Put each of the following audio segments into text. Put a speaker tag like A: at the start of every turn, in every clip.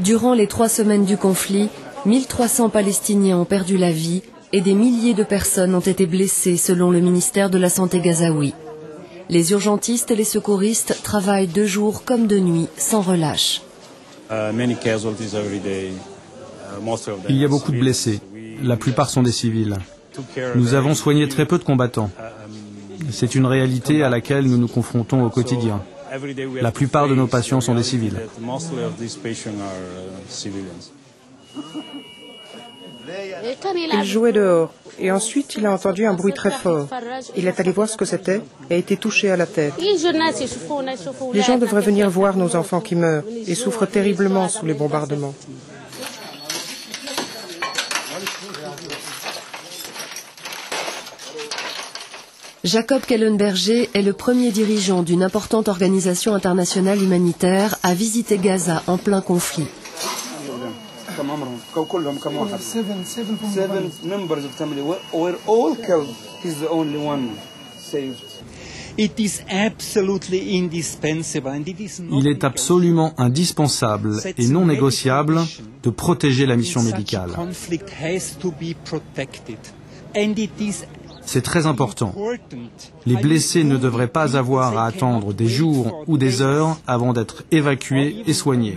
A: Durant les 3 semaines du conflit, 1300 Palestiniens ont perdu la vie et des milliers de personnes ont été blessées selon le ministère de la Santé gazaoui. Les urgentistes et les secouristes travaillent de jour comme de nuit, sans relâche.
B: Il y a beaucoup de blessés. La plupart sont des civils. Nous avons soigné très peu de combattants. C'est une réalité à laquelle nous nous confrontons au quotidien. La plupart de nos patients sont des civils.
C: Il jouait dehors et ensuite il a entendu un bruit très fort. Il est allé voir ce que c'était et a été touché à la tête. Les gens devraient venir voir nos enfants qui meurent et souffrent terriblement sous les bombardements.
A: Jacob Kellenberger est le premier dirigeant d'une importante organisation internationale humanitaire à visiter Gaza en plein conflit.
B: Il est absolument indispensable et non négociable de protéger la mission médicale. C'est très important. Les blessés ne devraient pas avoir à attendre des jours ou des heures avant d'être évacués et soignés.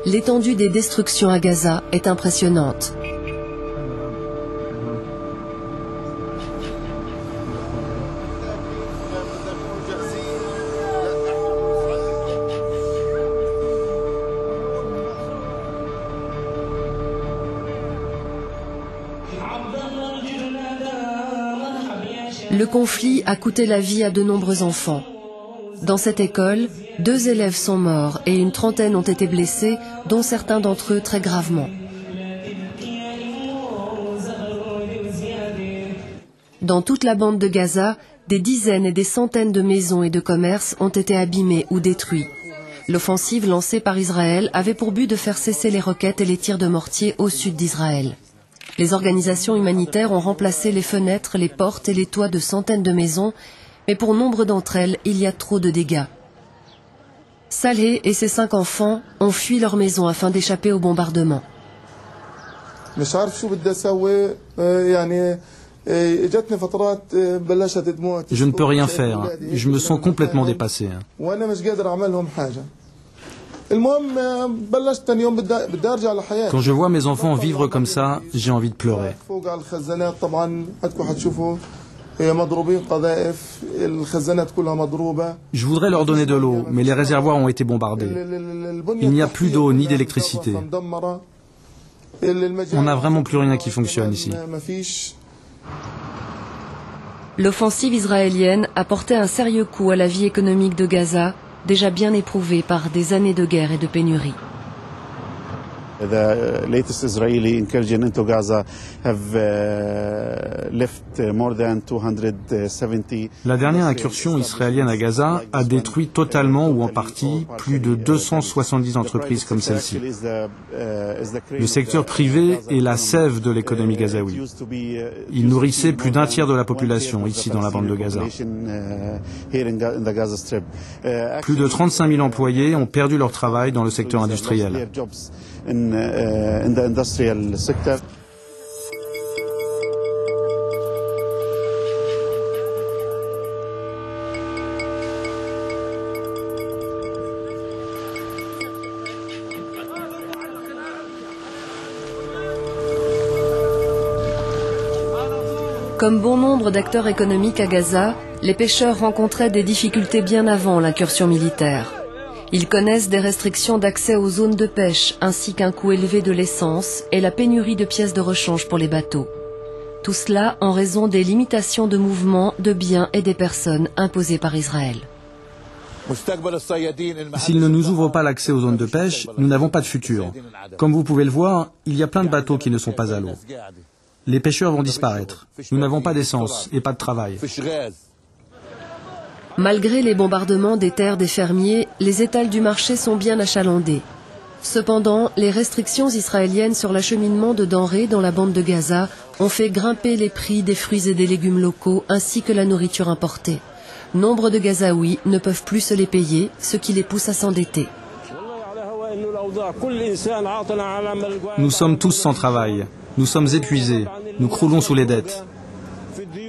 A: L'étendue des destructions à Gaza est impressionnante. Le conflit a coûté la vie à de nombreux enfants. Dans cette école, 2 élèves sont morts et une trentaine ont été blessés, dont certains d'entre eux très gravement. Dans toute la bande de Gaza, des dizaines et des centaines de maisons et de commerces ont été abîmés ou détruits. L'offensive lancée par Israël avait pour but de faire cesser les roquettes et les tirs de mortier au sud d'Israël. Les organisations humanitaires ont remplacé les fenêtres, les portes et les toits de centaines de maisons, mais pour nombre d'entre elles, il y a trop de dégâts. Saleh et ses 5 enfants ont fui leur maison afin d'échapper au bombardement.
B: Je ne peux rien faire. Je me sens complètement dépassé. Quand je vois mes enfants vivre comme ça, j'ai envie de pleurer. Je voudrais leur donner de l'eau, mais les réservoirs ont été bombardés. Il n'y a plus d'eau ni d'électricité. On n'a vraiment plus rien qui fonctionne ici.
A: L'offensive israélienne a porté un sérieux coup à la vie économique de Gaza, déjà bien éprouvée par des années de guerre et de pénurie.
D: The latest Israeli incursion into Gaza have left more than 270.
B: La dernière incursion israélienne à Gaza a détruit totalement ou en partie plus de 270 entreprises comme celle-ci. Le secteur privé est la sève de l'économie gazaoui. Il nourrissait plus d'un tiers de la population ici dans la bande de Gaza. Plus de 35 000 employés ont perdu leur travail dans le secteur industriel.
D: In the industrial sector.
A: Comme bon nombre d'acteurs économiques à Gaza, les pêcheurs rencontraient des difficultés bien avant l'incursion militaire. Ils connaissent des restrictions d'accès aux zones de pêche, ainsi qu'un coût élevé de l'essence et la pénurie de pièces de rechange pour les bateaux. Tout cela en raison des limitations de mouvement, de biens et des personnes imposées par Israël.
B: S'ils ne nous ouvrent pas l'accès aux zones de pêche, nous n'avons pas de futur. Comme vous pouvez le voir, il y a plein de bateaux qui ne sont pas à l'eau. Les pêcheurs vont disparaître. Nous n'avons pas d'essence et pas de travail.
A: Malgré les bombardements des terres des fermiers, les étals du marché sont bien achalandés. Cependant, les restrictions israéliennes sur l'acheminement de denrées dans la bande de Gaza ont fait grimper les prix des fruits et des légumes locaux ainsi que la nourriture importée. Nombre de Gazaouis ne peuvent plus se les payer, ce qui les pousse à s'endetter.
B: Nous sommes tous sans travail. Nous sommes épuisés. Nous croulons sous les dettes.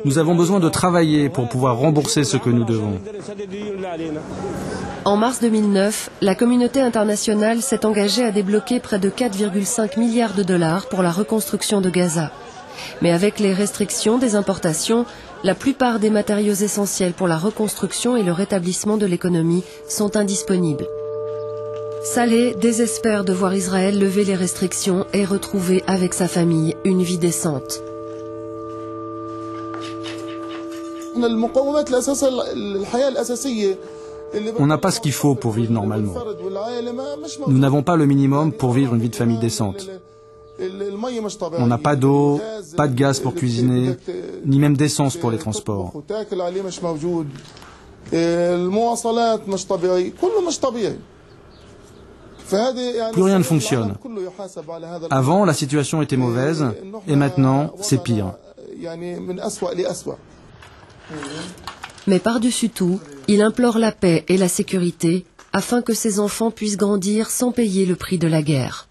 B: Nous avons besoin de travailler pour pouvoir rembourser ce que nous devons.
A: En mars 2009, la communauté internationale s'est engagée à débloquer près de 4,5 milliards de dollars pour la reconstruction de Gaza. Mais avec les restrictions des importations, la plupart des matériaux essentiels pour la reconstruction et le rétablissement de l'économie sont indisponibles. Saleh désespère de voir Israël lever les restrictions et retrouver avec sa famille une vie décente.
B: On n'a pas ce qu'il faut pour vivre normalement. Nous n'avons pas le minimum pour vivre une vie de famille décente. On n'a pas d'eau, pas de gaz pour cuisiner, ni même d'essence pour les transports. Plus rien ne fonctionne. Avant, la situation était mauvaise, et maintenant, c'est pire.
A: Mais par-dessus tout, il implore la paix et la sécurité afin que ses enfants puissent grandir sans payer le prix de la guerre.